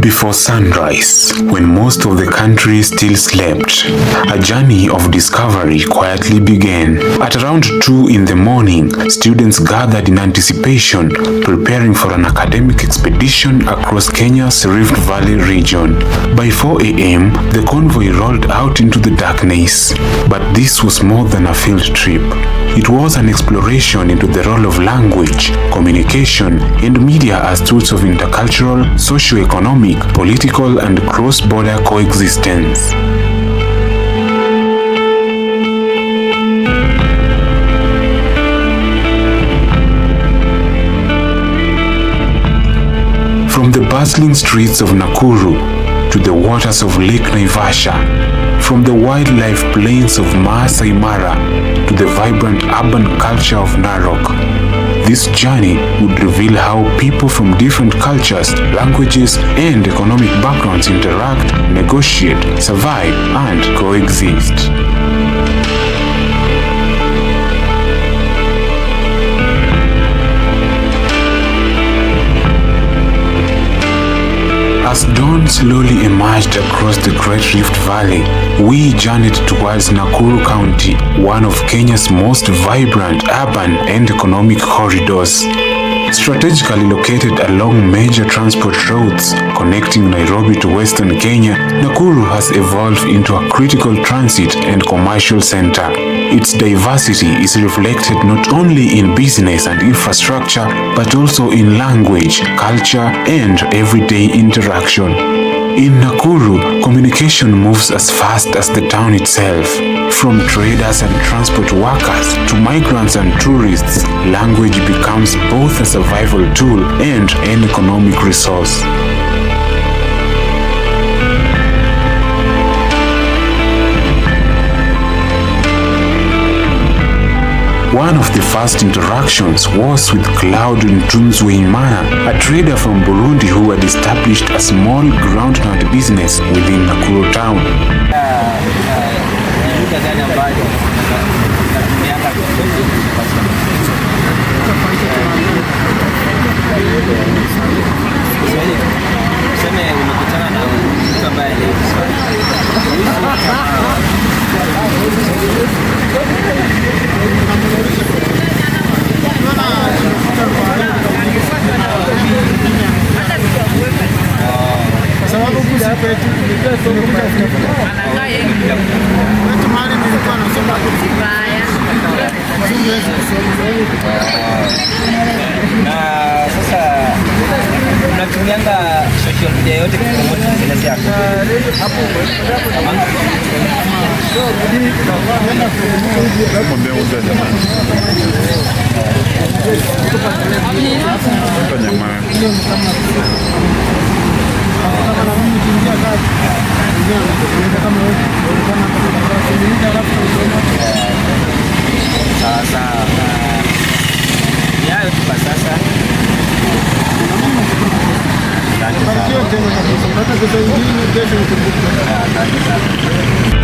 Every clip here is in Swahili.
Before sunrise, when most of the country still slept, a journey of discovery quietly began. At around 2 in the morning, students gathered in anticipation, preparing for an academic expedition across Kenya's Rift Valley region. By 4 a.m., the convoy rolled out into the darkness. But this was more than a field trip. It was an exploration into the role of language, communication, and media as tools of intercultural, socio-economic, political, and cross-border coexistence. From the bustling streets of Nakuru to the waters of Lake Naivasha, from the wildlife plains of Maasai to the vibrant urban culture of Narok, this journey would reveal how people from different cultures, languages, and economic backgrounds interact, negotiate, survive, and coexist. As dawn slowly emerged across the Great Rift Valley, we journeyed towards Nakuru County, one of Kenya's most vibrant urban and economic corridors. Strategically located along major transport routes connecting Nairobi to Western Kenya, Nakuru has evolved into a critical transit and commercial center. Its diversity is reflected not only in business and infrastructure, but also in language, culture, and everyday interaction. In Nakuru, communication moves as fast as the town itself. From traders and transport workers to migrants and tourists, language becomes both a survival tool and an economic resource. One of the first interactions was with Cloud Ntunzweimana, a trader from Burundi who had established a small groundnut business within Nakuru town. Na sasa unatumianga social media yote kupromote business yako hapo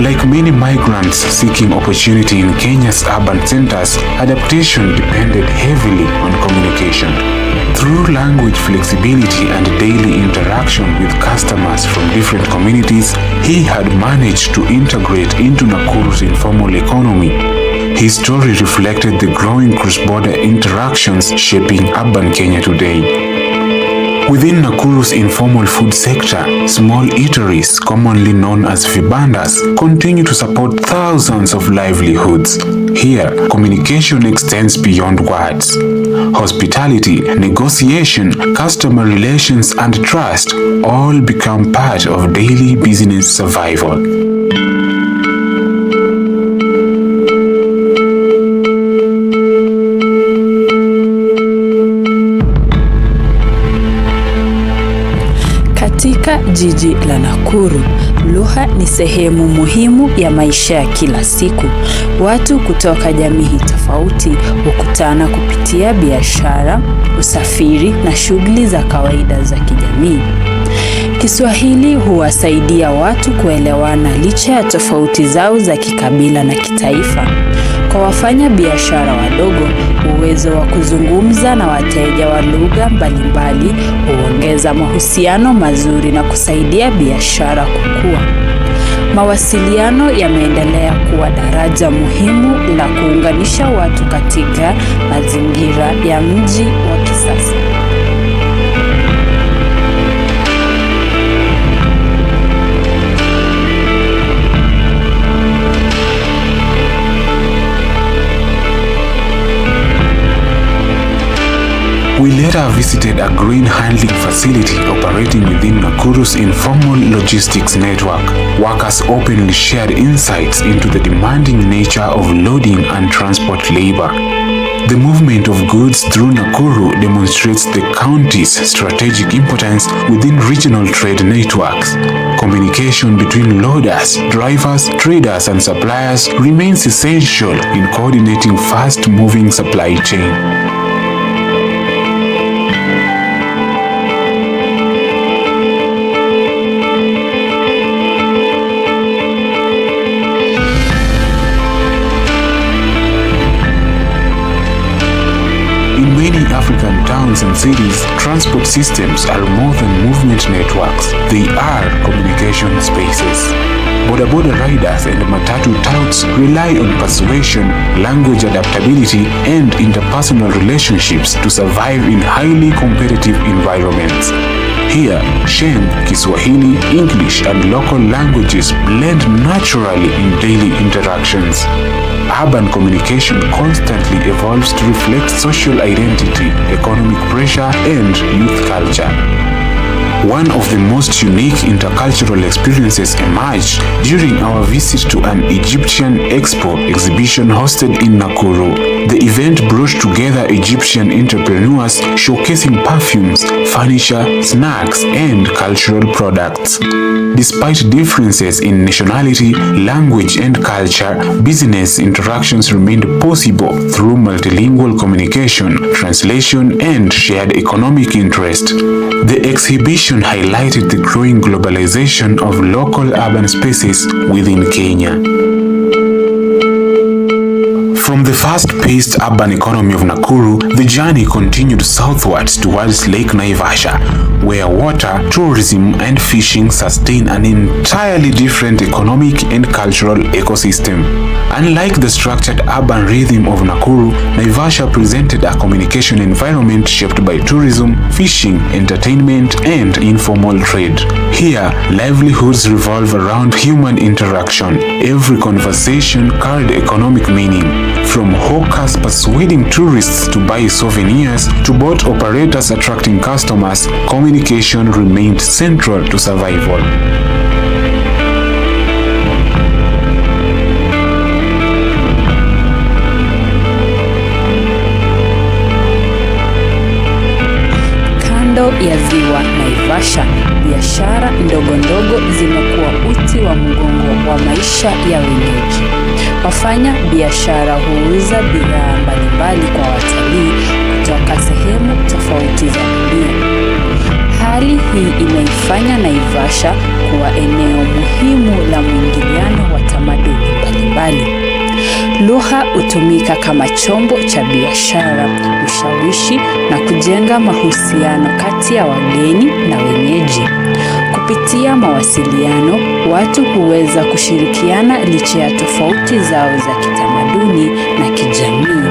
Like many migrants seeking opportunity in Kenya's urban centers, adaptation depended heavily on communication. Through language flexibility and daily interaction with customers from different communities, he had managed to integrate into Nakuru's informal economy. His story reflected the growing cross-border interactions shaping urban Kenya today. Within Nakuru's informal food sector, small eateries, commonly known as vibandas, continue to support thousands of livelihoods. Here, communication extends beyond words. Hospitality, negotiation, customer relations, and trust all become part of daily business survival. Katika jiji la Nakuru, lugha ni sehemu muhimu ya maisha ya kila siku. Watu kutoka jamii tofauti hukutana kupitia biashara, usafiri na shughuli za kawaida za kijamii. Kiswahili huwasaidia watu kuelewana licha ya tofauti zao za kikabila na kitaifa. Kwa wafanya biashara wadogo, uwezo wa kuzungumza na wateja wa lugha mbalimbali huongeza mahusiano mazuri na kusaidia biashara kukua. Mawasiliano yameendelea kuwa daraja muhimu la kuunganisha watu katika mazingira ya mji wa kisasa. We later visited a grain handling facility operating within Nakuru's informal logistics network. Workers openly shared insights into the demanding nature of loading and transport labor. The movement of goods through Nakuru demonstrates the county's strategic importance within regional trade networks. Communication between loaders, drivers, traders, and suppliers remains essential in coordinating fast-moving supply chain. In many African towns and cities, transport systems are more than movement networks. They are communication spaces. Boda riders and matatu touts rely on persuasion, language adaptability, and interpersonal relationships to survive in highly competitive environments. Here, Sheng, Kiswahili, English, and local languages blend naturally in daily interactions. Urban communication constantly evolves to reflect social identity, economic pressure, and youth culture. One of the most unique intercultural experiences emerged during our visit to an Egyptian expo exhibition hosted in Nakuru. The event brought together Egyptian entrepreneurs showcasing perfumes, furniture, snacks, and cultural products. Despite differences in nationality, language, and culture, business interactions remained possible through multilingual communication, translation, and shared economic interest. The exhibition highlighted the growing globalization of local urban spaces within Kenya. From the fast-paced urban economy of Nakuru, the journey continued southwards towards Lake Naivasha, where water, tourism, and fishing sustain an entirely different economic and cultural ecosystem. Unlike the structured urban rhythm of Nakuru, Naivasha presented a communication environment shaped by tourism, fishing, entertainment, and informal trade. Here, livelihoods revolve around human interaction. Every conversation carried economic meaning. From hawkers persuading tourists to buy souvenirs to boat operators attracting customers, communication remained central to survival. Kando ya ziwa Naivasha, biashara ndogo ndogo zimekuwa uti wa mgongo wa maisha ya wenyeji. Wafanya biashara huuza bidhaa mbalimbali kwa watalii kutoka sehemu tofauti za dunia. Hali hii imeifanya Naivasha kuwa eneo muhimu la mwingiliano wa tamaduni mbalimbali. Lugha hutumika kama chombo cha biashara, ushawishi na kujenga mahusiano kati ya wageni na wenyeji. Kupitia mawasiliano, watu huweza kushirikiana licha ya tofauti zao za kitamaduni na kijamii.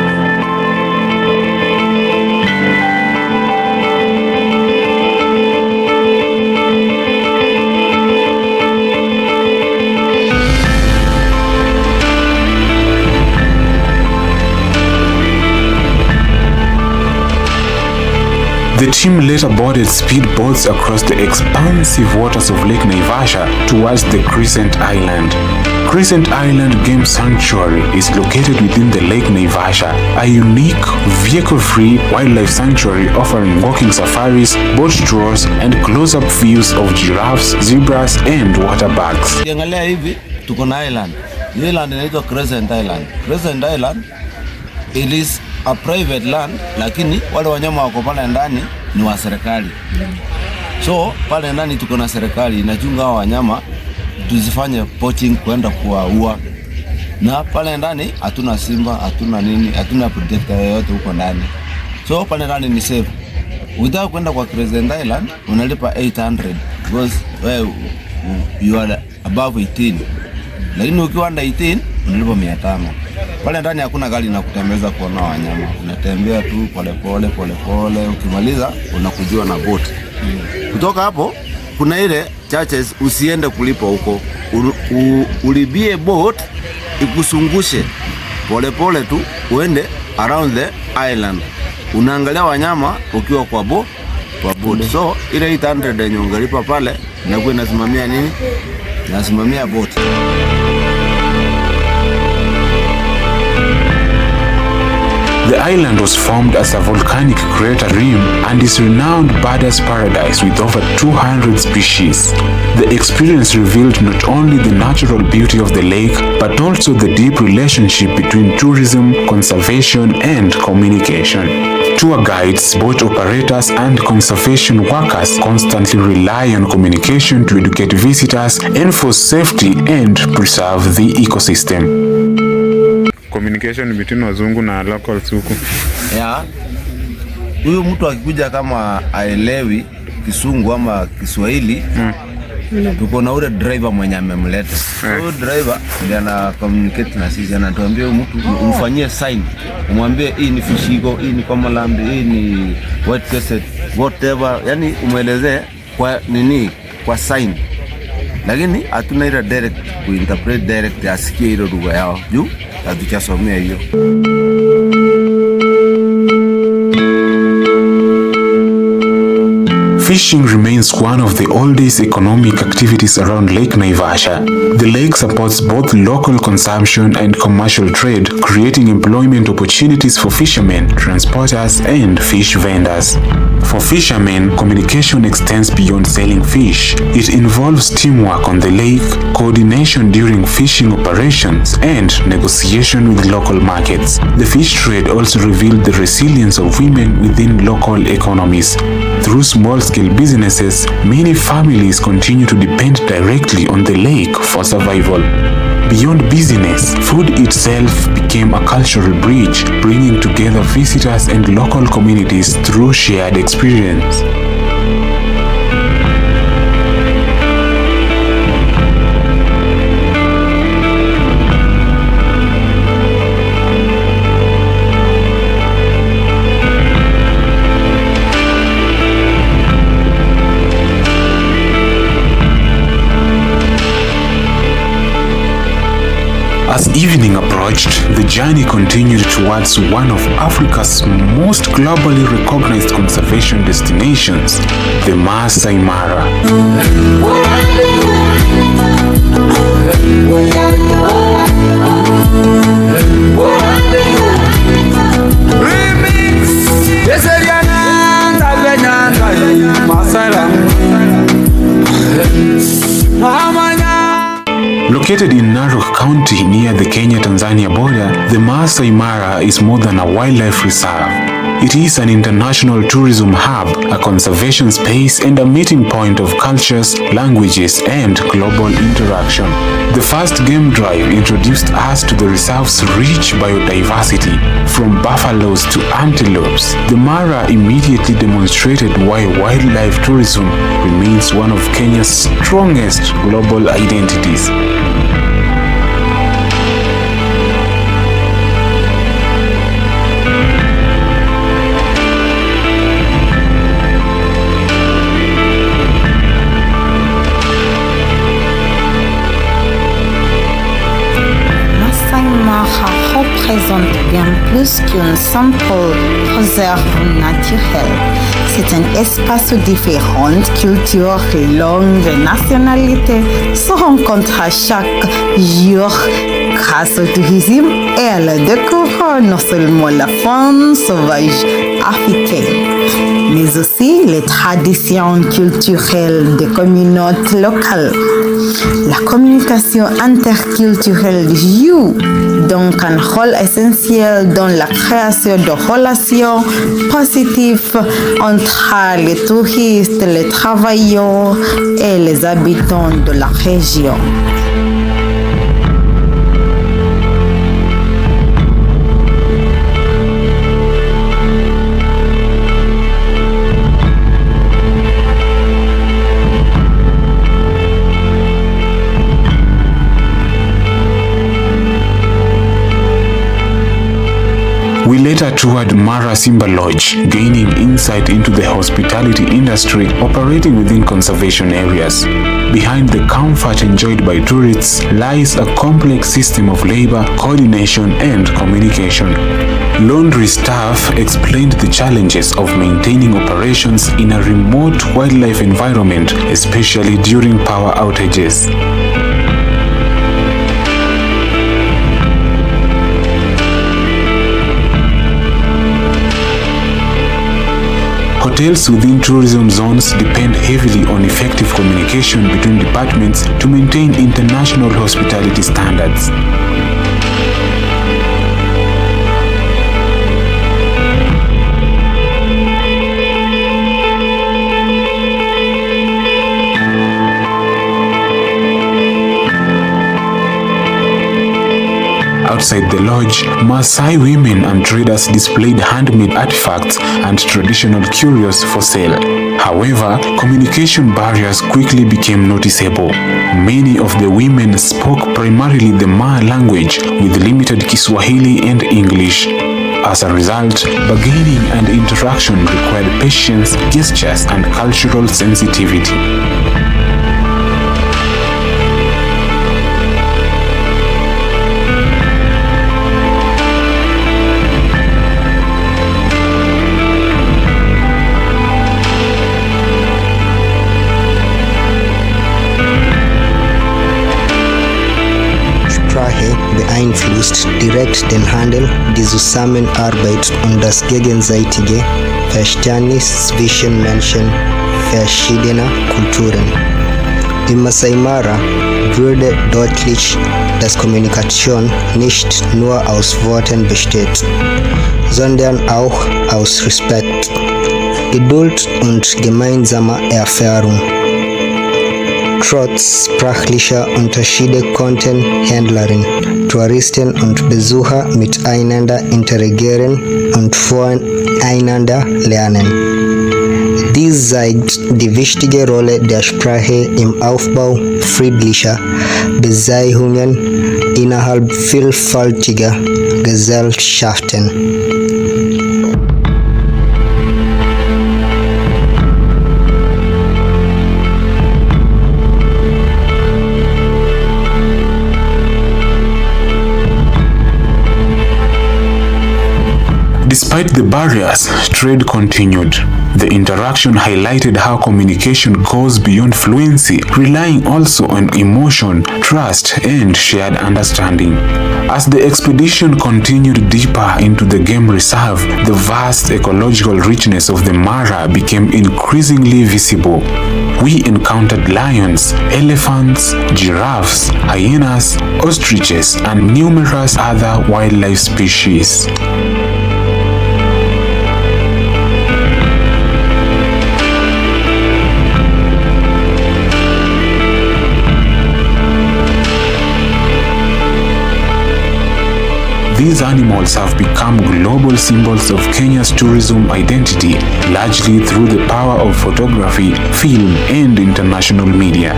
The team later boarded speedboats across the expansive waters of Lake Naivasha towards the Crescent Island. Crescent Island Game Sanctuary is located within the Lake Naivasha, a unique, vehicle-free wildlife sanctuary offering walking safaris, boat tours, and close-up views of giraffes, zebras, and water bugs. Ukiangalia hivi tuko na island. Hii island inaitwa Crescent Island. Crescent Island it is a private land, lakini wale wanyama wako pale ndani ni wa serikali. So pale ndani tuko na serikali inachunga wanyama tusifanye poaching kwenda kuwaua. Na pale ndani hatuna simba, hatuna nini, hatuna protector yoyote huko ndani. So pale ndani ni safe. Ukitaka kwenda kwa Crescent Island unalipa 800 because you are above 18. Lakini ukiwa under 18 unalipa 500. Pale ndani hakuna gari na kutembeza kuona wanyama. Unatembea tu pole. Ukimaliza unakujua na boat. Kutoka hapo kuna ile churches usiende kulipa huko. Ulibie boat ikusungushe pole tu uende around the island. Unaangalia wanyama ukiwa kwa boat. So ile 800 yenye ungalipa pale inakuwa inasimamia nini? Inasimamia boat. The island was formed as a volcanic crater rim and is renowned bird's paradise with over 200 species. The experience revealed not only the natural beauty of the lake, but also the deep relationship between tourism, conservation, and communication. Tour guides, boat operators, and conservation workers constantly rely on communication to educate visitors, enforce safety, and preserve the ecosystem. Communication between wazungu na locals huku. Yeah. Huyu mtu akikuja kama aelewi Kisungu ama Kiswahili, tuko na ule driver mwenye amemleta. Huyo driver ndiye ana communicate na sisi, anatuambia mtu umfanyie sign. Umwambie hii ni Fishigo, hii ni Komalambi, hii ni White Cassette, whatever. Yani umuelezee kwa nini, kwa sign. Lakini hatuna ile direct kuinterpret direct asikie ile lugha yao. Juu hatuchasomea hiyo. Fishing remains one of the oldest economic activities around Lake Naivasha. The lake supports both local consumption and commercial trade, creating employment opportunities for fishermen, transporters, and fish vendors. For fishermen, communication extends beyond selling fish. It involves teamwork on the lake, coordination during fishing operations, and negotiation with local markets. The fish trade also revealed the resilience of women within local economies. Through small-scale businesses, many families continue to depend directly on the lake for survival. Beyond business, food itself became a cultural bridge, bringing together visitors and local communities through shared experience. As evening approached, the journey continued towards one of Africa's most globally recognized conservation destinations, the Maasai Mara. Located in Narok County near the Kenya-Tanzania border, the Maasai Mara is more than a wildlife reserve. It is an international tourism hub, a conservation space, and a meeting point of cultures, languages, and global interaction. The first game drive introduced us to the reserve's rich biodiversity, from buffaloes to antelopes. The Mara immediately demonstrated why wildlife tourism remains one of Kenya's strongest global identities. Représente bien plus qu'une simple réserve naturelle. C'est un espace où différentes cultures, langues et nationalités se rencontrent à chaque jour grâce au tourisme, elle découvre non seulement la faune sauvage africaine, mais aussi les traditions culturelles des communautés locales. La communication interculturelle joue donc un rôle essentiel dans la création de relations positives entre les touristes, les travailleurs et les habitants de la région. We later toured Mara Simba Lodge, gaining insight into the hospitality industry operating within conservation areas. Behind the comfort enjoyed by tourists lies a complex system of labor, coordination, and communication. Laundry staff explained the challenges of maintaining operations in a remote wildlife environment, especially during power outages. Hotels within tourism zones depend heavily on effective communication between departments to maintain international hospitality standards. Outside the lodge, Maasai women and traders displayed handmade artifacts and traditional curios for sale. However, communication barriers quickly became noticeable. Many of the women spoke primarily the Maa language with limited Kiswahili and English. As a result, bargaining and interaction required patience, gestures, and cultural sensitivity. beeinflusst direkt den Handel. Die Zusammenarbeit und das gegenseitige Verständnis zwischen Menschen verschiedener Kulturen. Im Masai Mara wurde deutlich, dass Kommunikation nicht nur aus Worten besteht, sondern auch aus Respekt, Geduld und gemeinsamer Erfahrung. Trotz sprachlicher Unterschiede konnten Händlerinnen, Touristen und Besucher miteinander interagieren und voneinander lernen. Dies zeigt die wichtige Rolle der Sprache im Aufbau friedlicher Beziehungen innerhalb vielfältiger Gesellschaften. Despite the barriers, trade continued. The interaction highlighted how communication goes beyond fluency, relying also on emotion, trust, and shared understanding. As the expedition continued deeper into the game reserve, the vast ecological richness of the Mara became increasingly visible. We encountered lions, elephants, giraffes, hyenas, ostriches, and numerous other wildlife species. These animals have become global symbols of Kenya's tourism identity, largely through the power of photography, film, and international media.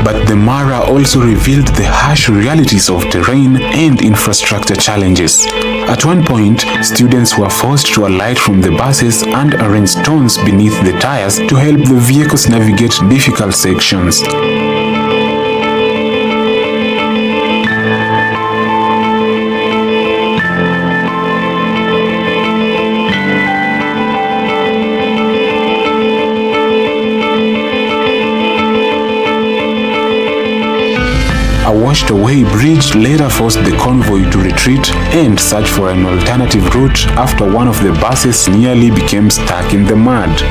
But the Mara also revealed the harsh realities of terrain and infrastructure challenges. At one point, students were forced to alight from the buses and arrange stones beneath the tires to help the vehicles navigate difficult sections. A washed-away bridge later forced the convoy to retreat and search for an alternative route after one of the buses nearly became stuck in the mud.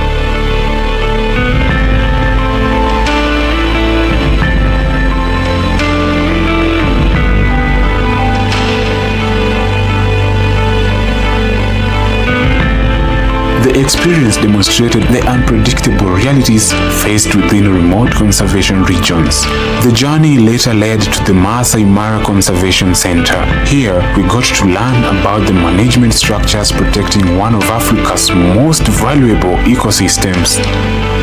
The experience demonstrated the unpredictable realities faced within remote conservation regions. The journey later led to the Maasai Mara Conservation Center. Here, we got to learn about the management structures protecting one of Africa's most valuable ecosystems.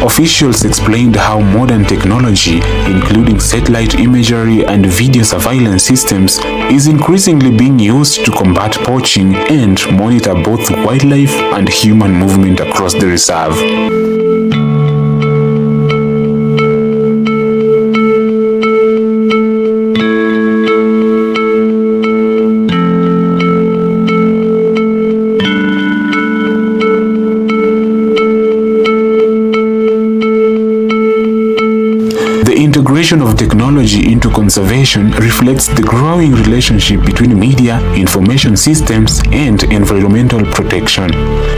Officials explained how modern technology, including satellite imagery and video surveillance systems, is increasingly being used to combat poaching and monitor both wildlife and human movement across the reserve. The integration of technology into conservation reflects the growing relationship between media, information systems, and environmental protection.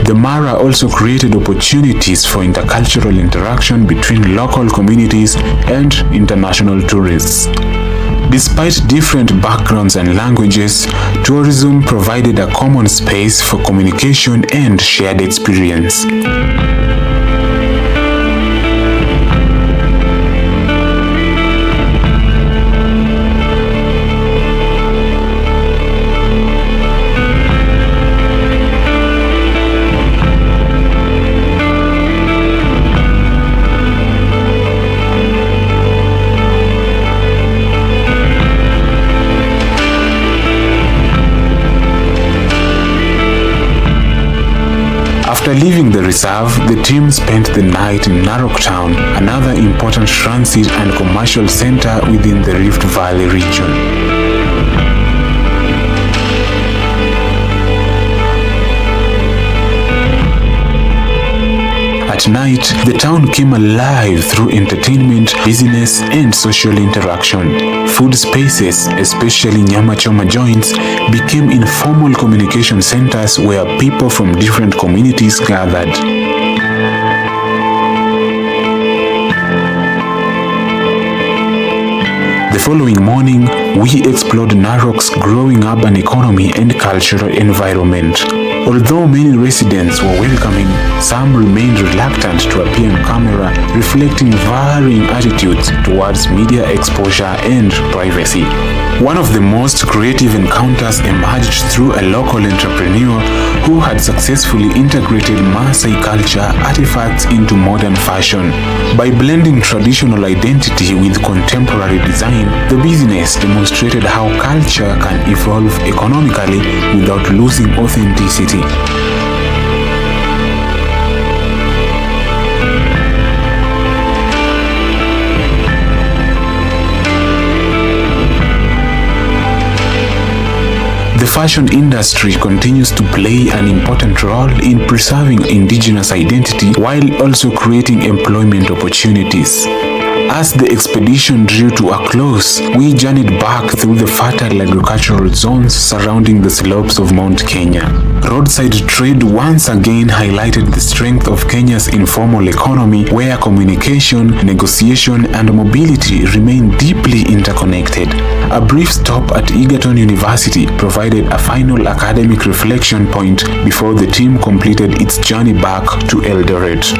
The Mara also created opportunities for intercultural interaction between local communities and international tourists. Despite different backgrounds and languages, tourism provided a common space for communication and shared experience. After leaving the reserve, the team spent the night in Narok town, another important transit and commercial center within the Rift Valley region. At night, the town came alive through entertainment, business, and social interaction. Food spaces, especially nyama choma joints, became informal communication centers where people from different communities gathered. The following morning, we explored Narok's growing urban economy and cultural environment. Although many residents were welcoming, some remained reluctant to appear on camera, reflecting varying attitudes towards media exposure and privacy. One of the most creative encounters emerged through a local entrepreneur who had successfully integrated Maasai culture artifacts into modern fashion. By blending traditional identity with contemporary design, the business demonstrated how culture can evolve economically without losing authenticity. The fashion industry continues to play an important role in preserving indigenous identity while also creating employment opportunities. As the expedition drew to a close, we journeyed back through the fertile agricultural zones surrounding the slopes of Mount Kenya. Roadside trade once again highlighted the strength of Kenya's informal economy, where communication, negotiation, and mobility remain deeply interconnected. A brief stop at Egerton University provided a final academic reflection point before the team completed its journey back to Eldoret.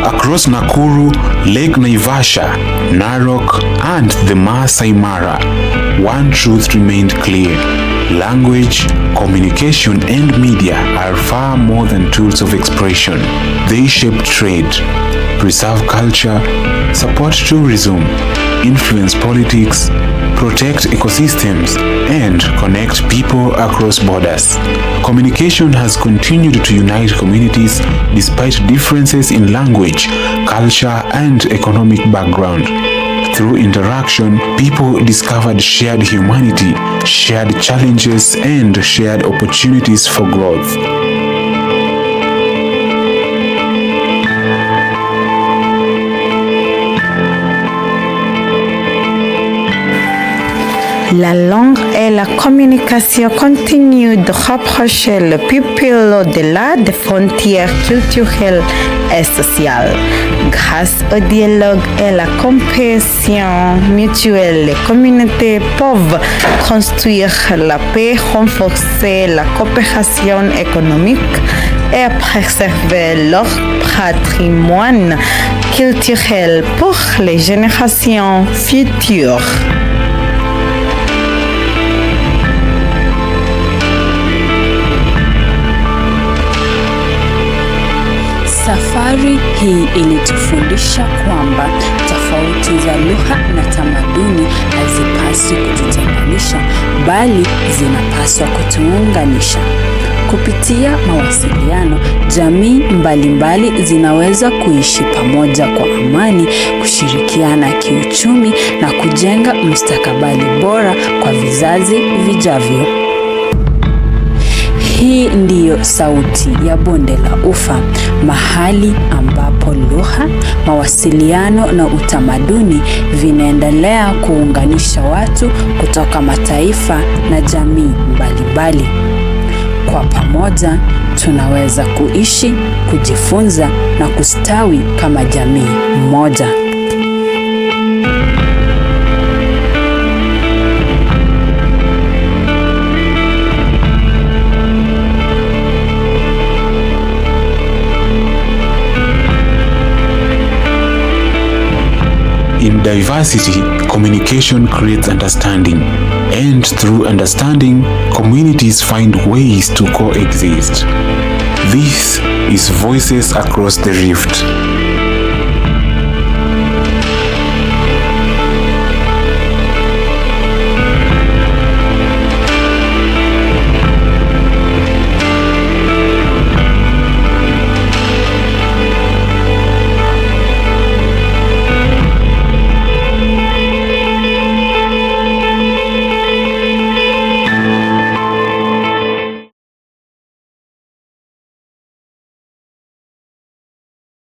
Across Nakuru, Lake Naivasha, Narok, and the Maasai Mara, one truth remained clear. Language, communication, and media are far more than tools of expression. They shape trade, preserve culture, support tourism, influence politics, protect ecosystems, and connect people across borders. Communication has continued to unite communities despite differences in language, culture, and economic background. Through interaction, people discovered shared humanity, shared challenges, and shared opportunities for growth. La langue et la communication continuent de rapprocher le peuple au-delà des frontières culturelles et sociales. Grâce au dialogue et la compréhension mutuelle, les communautés peuvent construire la paix, renforcer la coopération économique et préserver leur patrimoine culturel pour les générations futures. Safari hii ilitufundisha kwamba tofauti za lugha na tamaduni hazipaswi kututenganisha, bali zinapaswa kutuunganisha. Kupitia mawasiliano, jamii mbalimbali zinaweza kuishi pamoja kwa amani, kushirikiana kiuchumi na kujenga mustakabali bora kwa vizazi vijavyo. Hii ndiyo sauti ya Bonde la Ufa, mahali ambapo lugha, mawasiliano na utamaduni vinaendelea kuunganisha watu kutoka mataifa na jamii mbalimbali. Kwa pamoja, tunaweza kuishi, kujifunza na kustawi kama jamii moja. In diversity, communication creates understanding, and through understanding, communities find ways to coexist. This is Voices Across the Rift.